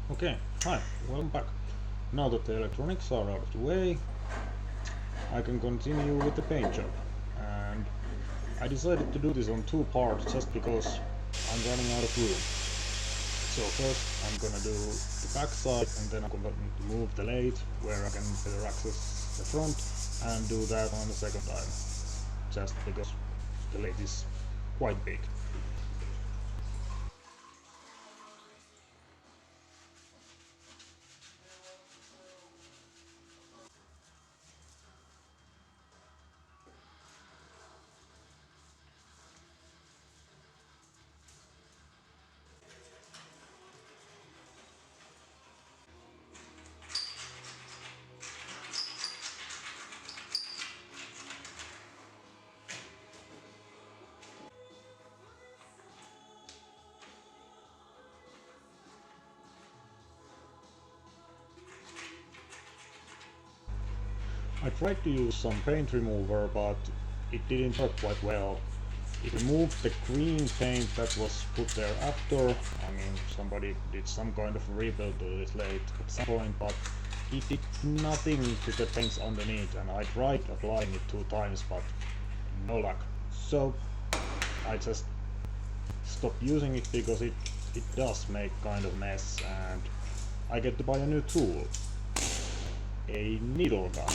Okay, hi, welcome back. Now that the electronics are out of the way, I can continue with the paint job. And I decided to do this on two parts just because I'm running out of room. So first I'm gonna do the back side and then I'm going to move the lathe where I can better access the front and do that on the second time. Just because the lathe is quite big. I tried to use some paint remover, but it didn't work quite well. It removed the green paint that was put there after. I mean, somebody did some kind of rebuild to this lathe at some point, but it did nothing to the paints underneath, and I tried applying it 2 times, but no luck. So I just stopped using it because it does make kind of mess, and I get to buy a new tool, a needle gun.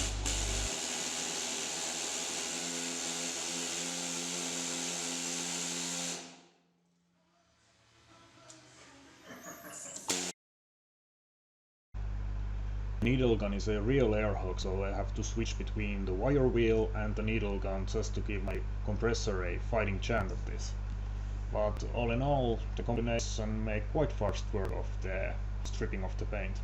Needle gun is a real air hook, so I have to switch between the wire wheel and the needle gun just to give my compressor a fighting chance at this. But all in all, the combination make quite fast work of the stripping of the paint.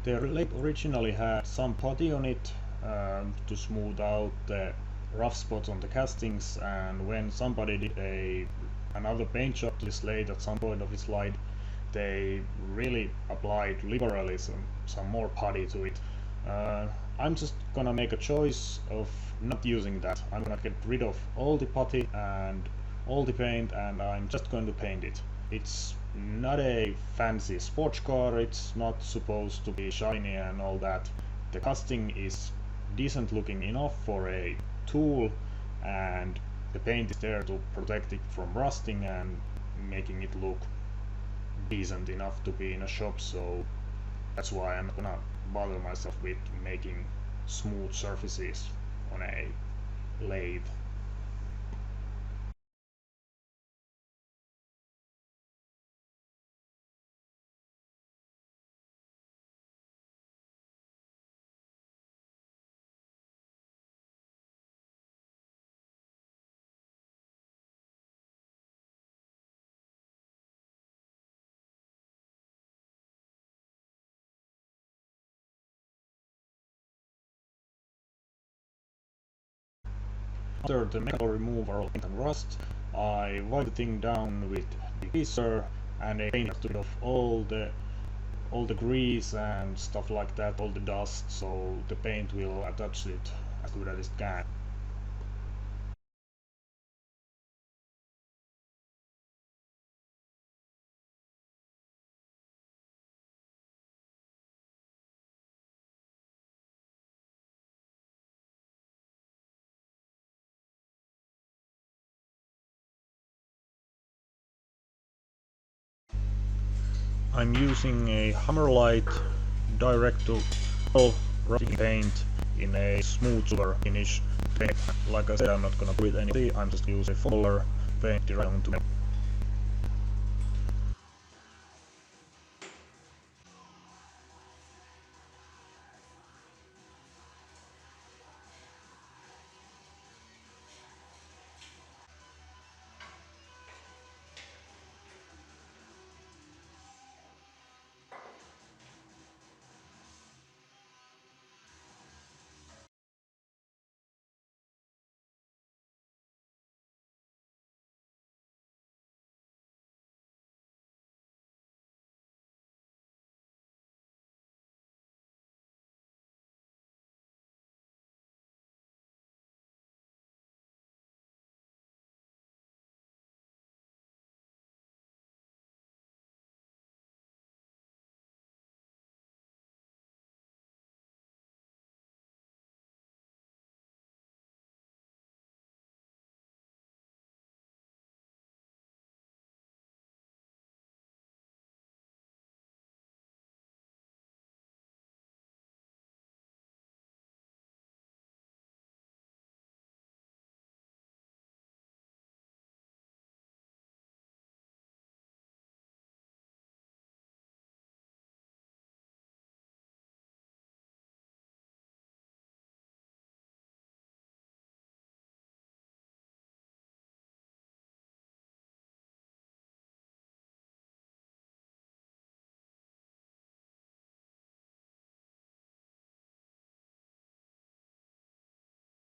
The lathe originally had some putty on it to smooth out the rough spots on the castings, and when somebody did another paint job to this lathe at some point of its life, they really applied liberally some more putty to it. I'm just gonna make a choice of not using that. I'm gonna get rid of all the putty and all the paint, and I'm just going to paint it. It's not a fancy sports car, it's not supposed to be shiny and all that. The casting is decent looking enough for a tool, and the paint is there to protect it from rusting and making it look decent enough to be in a shop, so that's why I'm not gonna bother myself with making smooth surfaces on a lathe. After the metal removal of paint and rust, I wipe the thing down with degreaser and a paint to get off all the grease and stuff like that, all the dust, so the paint will attach it as good as it can. I'm using a Hammerlight direct to rusting paint in a smooth silver finish paint. Like I said, I'm not gonna put anything, I'm just using a fuller paint direct to metal.